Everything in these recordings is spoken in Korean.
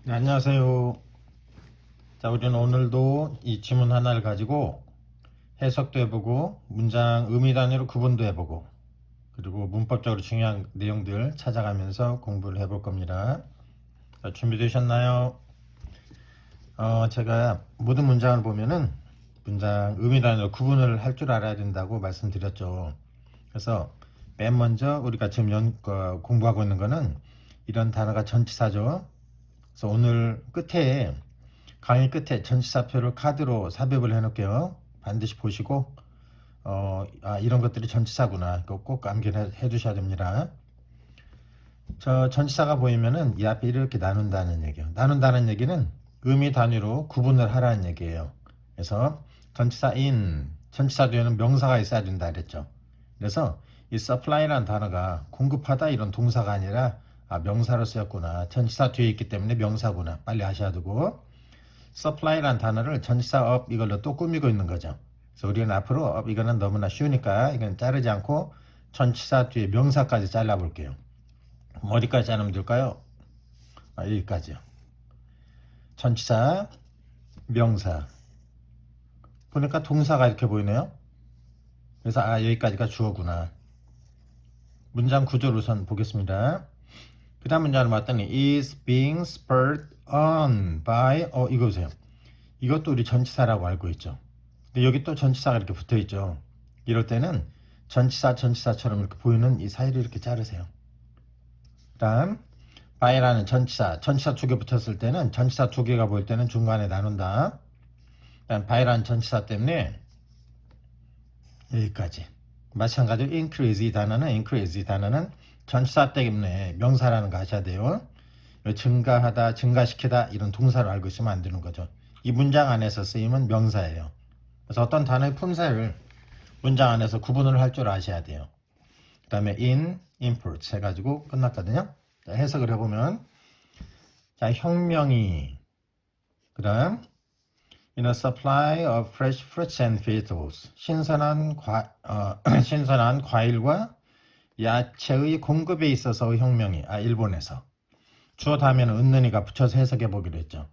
네, 안녕하세요. 자, 우리는 오늘도 이 지문 하나를 가지고 해석도 해보고 문장 의미 단위로 구분도 해보고 그리고 문법적으로 중요한 내용들 찾아가면서 공부를 해볼 겁니다. 자, 준비되셨나요? 제가 모든 문장을 보면은 문장 의미 단위로 구분을 할 줄 알아야 된다고 말씀드렸죠. 그래서 맨 먼저 우리가 지금 공부하고 있는 거는 이런 단어가 전치사죠. 그래서 오늘 강의 끝에 전치사표를 카드로 삽입을 해 놓을게요. 반드시 보시고 이런 것들이 전치사구나. 이거 꼭 암기해 두셔야 됩니다. 저 전치사가 보이면은 이 앞에 이렇게 나눈다는 얘기예요. 나눈다는 얘기는 의미 단위로 구분을 하라는 얘기예요. 그래서 전치사 뒤에는 명사가 있어야 된다 그랬죠. 그래서 이 supply라는 단어가 공급하다 이런 동사가 아니라 명사로 쓰였구나. 전치사 뒤에 있기 때문에 명사구나. 빨리 아셔야 되고, supply라는 단어를 전치사 of 이걸로 또 꾸미고 있는 거죠. 그래서 우리는 앞으로 of 이거는 너무나 쉬우니까 이건 자르지 않고 전치사 뒤에 명사까지 잘라볼게요. 어디까지 자르면 될까요? 여기까지요. 전치사, 명사. 보니까 동사가 이렇게 보이네요. 그래서 여기까지가 주어구나. 문장 구조를 우선 보겠습니다. 그 다음 문장을 봤더니 is being spurred on by 이거 보세요. 이것도 우리 전치사라고 알고 있죠. 근데 여기 또 전치사가 이렇게 붙어 있죠. 이럴 때는 전치사처럼 이렇게 보이는 이 사이를 이렇게 자르세요. 그 다음 by라는 전치사 두 개 붙었을 때는 전치사 두 개가 보일 때는 중간에 나눈다. 그 다음 by라는 전치사 때문에 여기까지. 마찬가지로 increase 이 단어는 전치사 때문에 명사라는 거 하셔야 돼요. 증가하다, 증가시키다 이런 동사를 알고 있으면 안 되는 거죠. 이 문장 안에서 쓰임은 명사예요. 그래서 어떤 단어의 품사를 문장 안에서 구분을 할 줄 아셔야 돼요. 그 다음에 import 해가지고 끝났거든요. 자, 해석을 해보면 자, 혁명이 그 다음 in a supply of fresh fruits and vegetables 신선한 과일과 야채의 공급에 있어서의 혁명이 일본에서 주어 다음에는 은는이가 붙여서 해석해 보기로 했죠.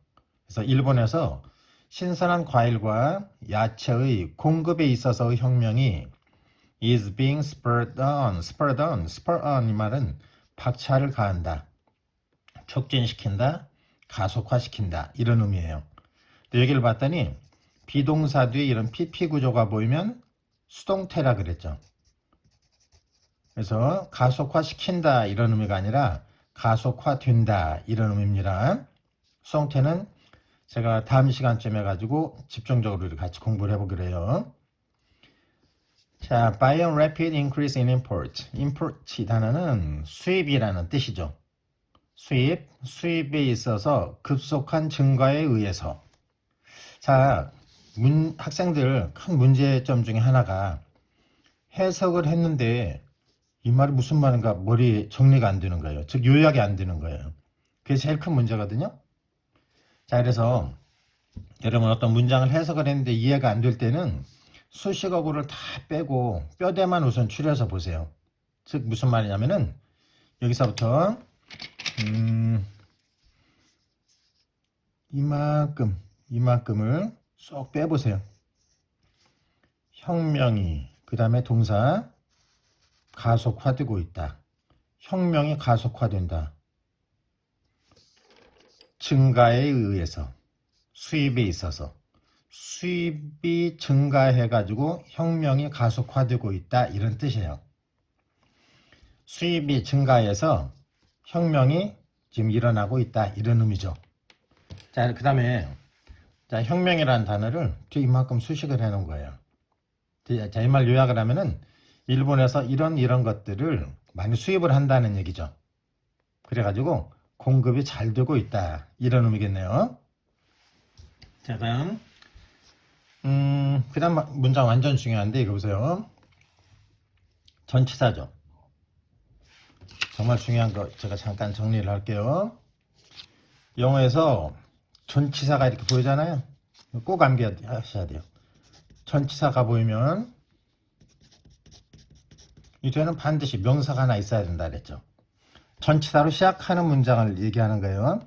그래서 일본에서 신선한 과일과 야채의 공급에 있어서의 혁명이 is being spurred on. spur on 이 말은 박차를 가한다, 촉진시킨다, 가속화시킨다 이런 의미예요. 근데 여기를 봤더니 비동사 뒤에 이런 PP 구조가 보이면 수동태라 그랬죠. 그래서 가속화시킨다 이런 의미가 아니라 가속화된다 이런 의미입니다. 수동태는 제가 다음 시간쯤 해가지고 집중적으로 같이 공부를 해보기로 해요. 자, by a rapid increase in import. import 이 단어는 수입이라는 뜻이죠. 수입에 있어서 급속한 증가에 의해서. 자, 학생들 큰 문제점 중에 하나가 해석을 했는데 이 말이 무슨 말인가 머리에 정리가 안 되는 거예요. 즉 요약이 안 되는 거예요. 그게 제일 큰 문제거든요. 자, 그래서 여러분 어떤 문장을 해석을 했는데 이해가 안 될 때는 수식어구를 다 빼고 뼈대만 우선 추려서 보세요. 즉 무슨 말이냐면은 여기서부터 이만큼을 쏙 빼보세요. 혁명이 그 다음에 동사 가속화되고 있다. 혁명이 가속화된다. 증가에 의해서 수입에 있어서 수입이 증가해가지고 혁명이 가속화되고 있다 이런 뜻이에요. 수입이 증가해서 혁명이 지금 일어나고 있다 이런 의미죠. 자, 그 다음에 혁명이라는 단어를 뒤에 이만큼 수식을 해놓은 거예요. 자, 이 말 요약을 하면은 일본에서 이런 것들을 많이 수입을 한다는 얘기죠. 그래가지고 공급이 잘 되고 있다 이런 의미겠네요. 자, 다음 그 다음 문장 완전 중요한데 이거 보세요. 전치사죠. 정말 중요한 거 제가 잠깐 정리를 할게요. 영어에서 전치사가 이렇게 보이잖아요. 꼭 암기하셔야 돼요. 전치사가 보이면 이 뒤에는 반드시 명사가 하나 있어야 된다 그랬죠. 전치사로 시작하는 문장을 얘기하는 거예요.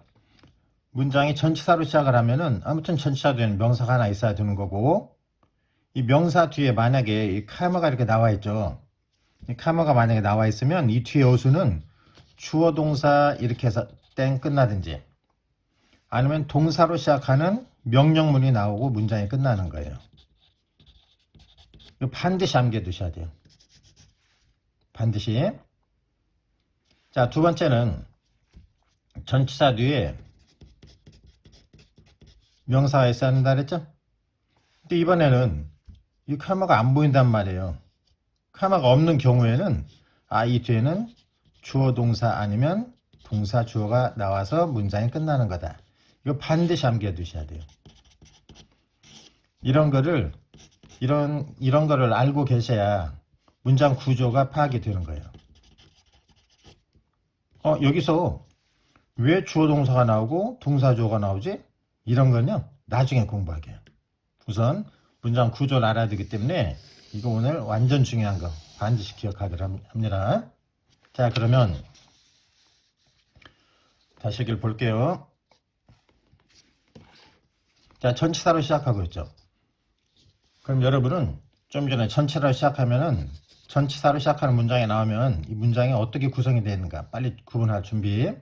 문장이 전치사로 시작을 하면은 아무튼 전치사 뒤에는 명사가 하나 있어야 되는 거고, 이 명사 뒤에 만약에 이 카머가 이렇게 나와 있죠. 이 카머가 만약에 나와 있으면 이 뒤에 어수는 주어 동사 이렇게 해서 땡 끝나든지, 아니면 동사로 시작하는 명령문이 나오고 문장이 끝나는 거예요. 이거 반드시 암기해 두셔야 돼요. 반드시. 자, 두 번째는 전치사 뒤에 명사가 있어야 한다 그랬죠? 근데 이번에는 이 카마가 안 보인단 말이에요. 카마가 없는 경우에는 이 뒤에는 주어 동사 아니면 동사 주어가 나와서 문장이 끝나는 거다. 이거 반드시 암기해 두셔야 돼요. 이런 거를 알고 계셔야 문장 구조가 파악이 되는 거예요. 여기서 왜 주어 동사가 나오고 동사 주어가 나오지? 이런 건요, 나중에 공부하게요. 우선 문장 구조를 알아야 되기 때문에 이거 오늘 완전 중요한 거 반드시 기억하기로 합니다. 자, 그러면 다시 여기를 볼게요. 자, 전치사로 시작하고 있죠. 그럼 여러분은 좀 전에 전치사로 시작하면은 전치사로 시작하는 문장이 나오면 이 문장이 어떻게 구성이 되어 있는가 빨리 구분할 준비.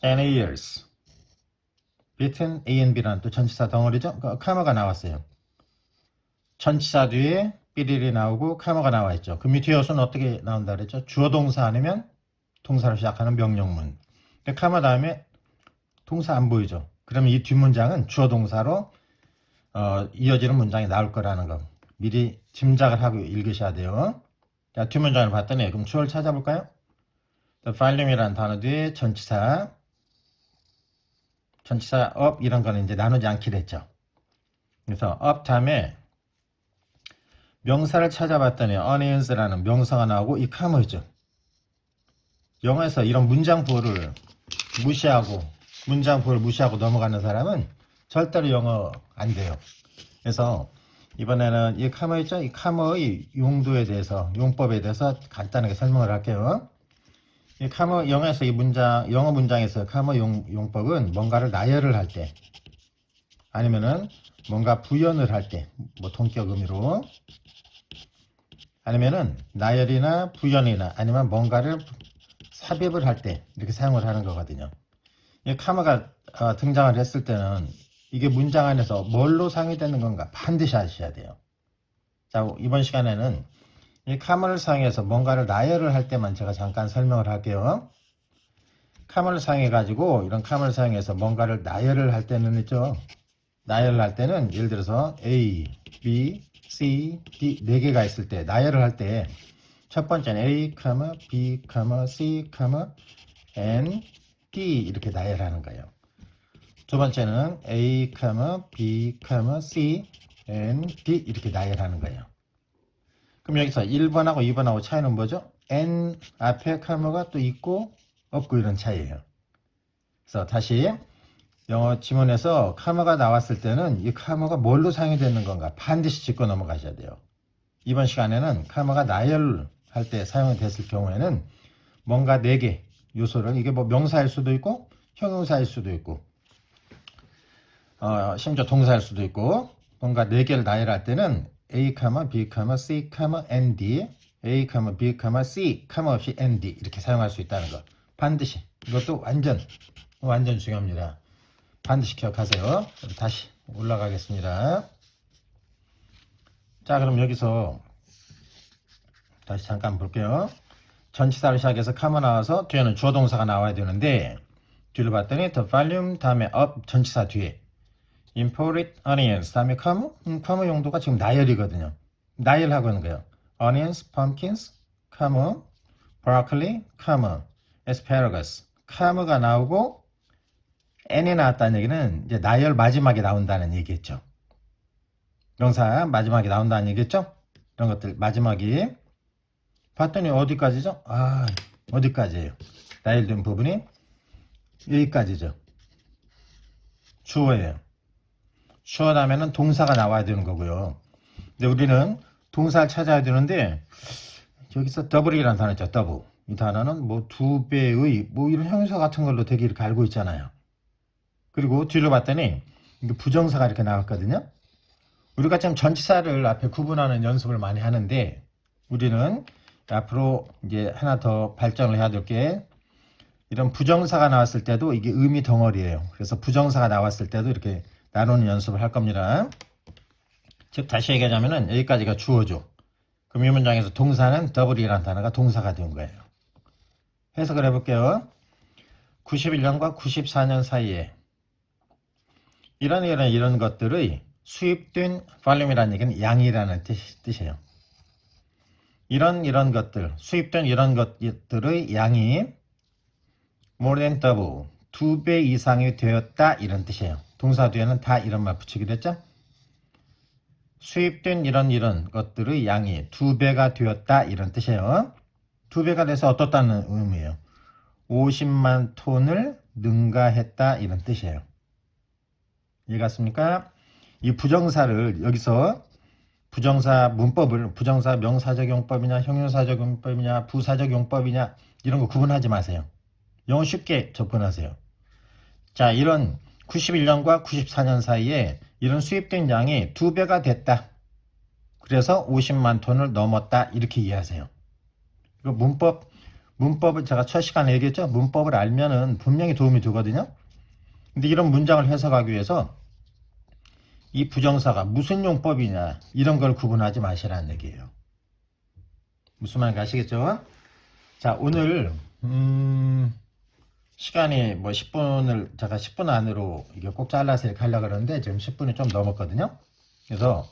And years between A and B라는 또 전치사 덩어리죠. 카머가 나왔어요. 전치사 뒤에 삐리리 나오고 카머가 나와 있죠. 그럼 이 뒤에 어수는 어떻게 나온다 그랬죠? 주어 동사 아니면 동사로 시작하는 명령문. 근데 카머 다음에 동사 안 보이죠. 그러면 이 뒷문장은 주어 동사로 이어지는 문장이 나올 거라는 거 미리 짐작을 하고 읽으셔야 돼요. 자, 뒷문장을 봤더니 그럼 주어를 찾아볼까요? The volume이라는 단어 뒤에 전치사 up 이런 거는 이제 나누지 않기로 했죠. 그래서 up 다음에 명사를 찾아봤더니 onions라는 명사가 나오고 이 카머이죠. 영어에서 이런 문장 부호를 무시하고 넘어가는 사람은 절대로 영어 안 돼요. 그래서 이번에는 이 카머 있죠? 이 카머의 용도에 대해서, 용법에 대해서 간단하게 설명을 할게요. 이 카머, 영어에서 영어 문장에서 카머 용법은 뭔가를 나열을 할 때, 아니면은 뭔가 부연을 할 때, 뭐 동격 의미로, 아니면은 나열이나 부연이나 아니면 뭔가를 삽입을 할 때 이렇게 사용을 하는 거거든요. 이 카머가 등장을 했을 때는 이게 문장 안에서 뭘로 사용이 되는 건가 반드시 아셔야 돼요. 자, 이번 시간에는 이 카머를 사용해서 뭔가를 나열을 할 때만 제가 잠깐 설명을 할게요. 카머를 사용해 가지고 이런 카머를 사용해서 뭔가를 나열을 할 때는 있죠. 나열을 할 때는 예를 들어서 A, B, C, D 4개가 있을 때 나열을 할 때 첫 번째는 A, B, C, N, D 이렇게 나열하는 거예요. 두 번째는 A, B, C, N, D 이렇게 나열하는 거예요. 그럼 여기서 1번하고 2번하고 차이는 뭐죠? N 앞에 카머가 또 있고 없고 이런 차이예요. 그래서 다시 영어 지문에서 카머가 나왔을 때는 이 카머가 뭘로 사용이 되는 건가 반드시 짚고 넘어가셔야 돼요. 이번 시간에는 카머가 나열할 때 사용이 됐을 경우에는 뭔가 4개 요소를, 이게 뭐 명사일 수도 있고 형용사일 수도 있고 심지어 동사일 수도 있고 뭔가 4개를 나열할 때는 A, B, C, N, D A, B, C, 없이 N, D 이렇게 사용할 수 있다는 거 반드시, 이것도 완전 중요합니다. 반드시 기억하세요. 다시 올라가겠습니다. 자, 그럼 여기서 다시 잠깐 볼게요. 전치사를 시작해서 카머 나와서 뒤에는 주어 동사가 나와야 되는데 뒤를 봤더니 the volume 다음에 up 전치사 뒤에 imported onions 다음에 카머 용도가 지금 나열이거든요. 나열하고 있는 거예요. onions, pumpkins, 카머, broccoli, 카머, asparagus 카머가 나오고 n이 나왔다는 얘기는 이제 나열 마지막에 나온다는 얘기겠죠. 명사 마지막에 나온다는 얘기겠죠. 이런 것들 마지막이 봤더니 어디까지죠? 어디까지예요? 나열된 부분이 여기까지죠. 주어예요. 주어 다음에는 동사가 나와야 되는 거고요. 근데 우리는 동사를 찾아야 되는데 여기서 double이라는 단어 있죠. double. 이 단어는 뭐 2배의 뭐 이런 형용사 같은 걸로 되게 이렇게 알고 있잖아요. 그리고 뒤로 봤더니 이게 부정사가 이렇게 나왔거든요. 우리가 지금 전치사를 앞에 구분하는 연습을 많이 하는데 우리는 앞으로 이제 하나 더 발전을 해야 될 게 이런 부정사가 나왔을 때도 이게 의미 덩어리예요. 그래서 부정사가 나왔을 때도 이렇게 나누는 연습을 할 겁니다. 즉 다시 얘기하자면은 여기까지가 주어죠. 그럼 이 문장에서 동사는 double이라는 단어가 동사가 된 거예요. 해석을 해볼게요. 91년과 94년 사이에 이런 것들의 수입된 볼륨이라는 얘기는 양이라는 뜻이에요. 이런 것들, 수입된 이런 것들의 양이 more than double, 2배 이상이 되었다 이런 뜻이에요. 동사 뒤에는 다 이런 말 붙이기로 했죠. 수입된 이런 것들의 양이 2배가 되었다 이런 뜻이에요. 2배가 돼서 어떻다는 의미예요. 50만 톤을 능가했다 이런 뜻이에요. 이해갔습니까? 이 부정사를 여기서 부정사 문법을 부정사 명사적 용법이냐 형용사적 용법이냐 부사적 용법이냐 이런 거 구분하지 마세요. 영어 쉽게 접근하세요. 자, 이런 91년과 94년 사이에 이런 수입된 양이 2배가 됐다. 그래서 50만 톤을 넘었다. 이렇게 이해하세요. 이거 문법을 제가 첫 시간에 얘기했죠. 문법을 알면은 분명히 도움이 되거든요. 근데 이런 문장을 해석하기 위해서 이 부정사가 무슨 용법이냐 이런 걸 구분하지 마시라는 얘기예요. 무슨 말인지 아시겠죠? 자, 오늘 시간이 뭐 10분을 제가 10분 안으로 이게 꼭 잘라서 이렇게 하려고 그러는데 지금 10분이 좀 넘었거든요. 그래서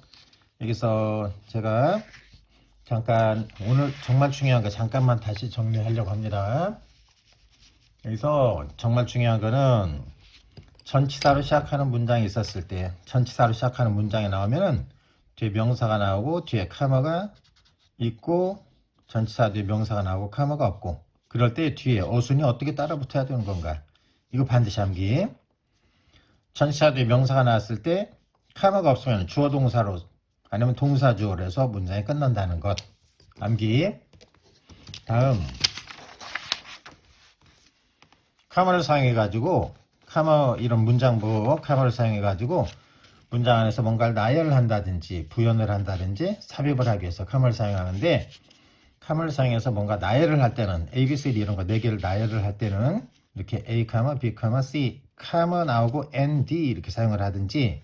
여기서 제가 잠깐 오늘 정말 중요한 거 잠깐만 다시 정리하려고 합니다. 여기서 정말 중요한 거는 전치사로 시작하는 문장이 있었을 때 전치사로 시작하는 문장이 나오면은 뒤에 명사가 나오고 뒤에 카머가 있고 전치사 뒤에 명사가 나오고 카머가 없고 그럴 때 뒤에 어순이 어떻게 따라 붙어야 되는 건가 이거 반드시 암기. 전치사 뒤에 명사가 나왔을 때 카머가 없으면 주어 동사로 아니면 동사 주어로 해서 문장이 끝난다는 것 암기. 다음 카머를 사용해 가지고 카머 이런 문장부 카머를 사용해 가지고 문장 안에서 뭔가를 나열을 한다든지 부연을 한다든지 삽입을 하기 위해서 카머를 사용하는데 카머를 사용해서 뭔가 나열을 할 때는 A, B, C, D 이런 거 4개를 나열을 할 때는 이렇게 A, B, C 카머 나오고 N, D 이렇게 사용을 하든지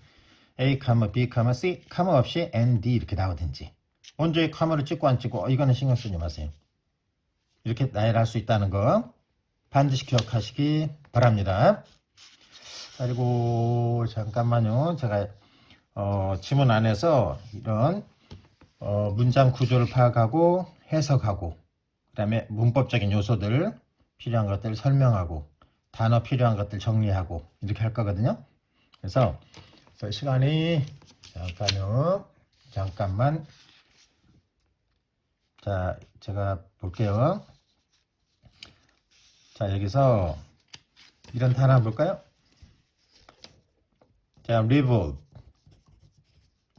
A, B, C 카머 없이 N, D 이렇게 나오든지 언제 카머를 찍고 안 찍고 이거는 신경 쓰지 마세요. 이렇게 나열할 수 있다는 거 반드시 기억하시기 바랍니다. 그리고 잠깐만요. 제가 지문 안에서 이런 문장 구조를 파악하고 해석하고 그 다음에 문법적인 요소들 필요한 것들 설명하고 단어 필요한 것들 정리하고 이렇게 할 거거든요. 그래서 시간이 잠깐만 자 제가 볼게요. 자 여기서 이런 단어 한번 볼까요? 자, revolve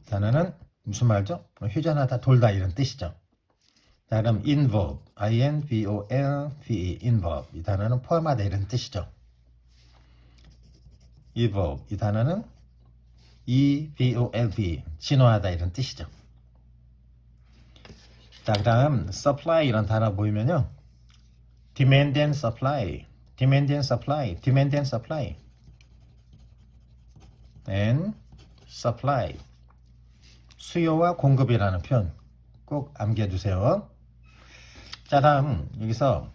단어는 무슨 말이죠? 휴전하다, 돌다 이런 뜻이죠. 자, 그럼 involve, I-N-V-O-L-V-E, involve 이 단어는 포함하다 이런 뜻이죠. evolve 이 단어는 E-V-O-L-V, 진화하다 이런 뜻이죠. 자, 그 다음 supply 이런 단어 보이면요. demand and supply, demand and supply, demand and supply and supply 수요와 공급이라는 표현 꼭 암기해두세요. 자, 다음 여기서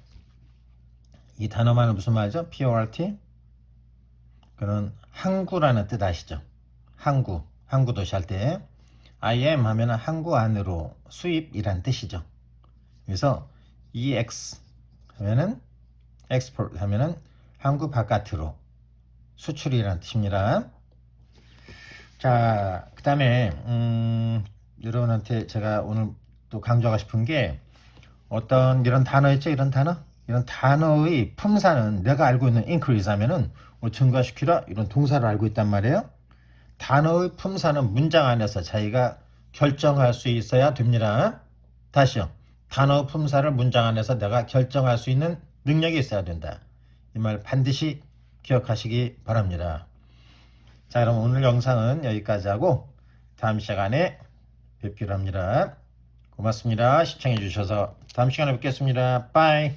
이 단어만은 무슨 말이죠? PORT 그는 항구라는 뜻 아시죠? 항구 도시 할 때 IM 하면은 항구 안으로 수입이란 뜻이죠. 그래서 EX 하면은 export 하면은 항구 바깥으로 수출이라는 뜻입니다. 자, 그 다음에 여러분한테 제가 오늘 또 강조하고 싶은 게 어떤 이런 단어 있죠? 이런 단어의 품사는 내가 알고 있는 increase 하면은 증가시키라 이런 동사를 알고 있단 말이에요. 단어의 품사는 문장 안에서 자기가 결정할 수 있어야 됩니다. 다시요. 단어 품사를 문장 안에서 내가 결정할 수 있는 능력이 있어야 된다. 이 말 반드시 기억하시기 바랍니다. 자, 그럼 오늘 영상은 여기까지 하고 다음 시간에 뵙기로 합니다. 고맙습니다. 시청해 주셔서 다음 시간에 뵙겠습니다. 빠이.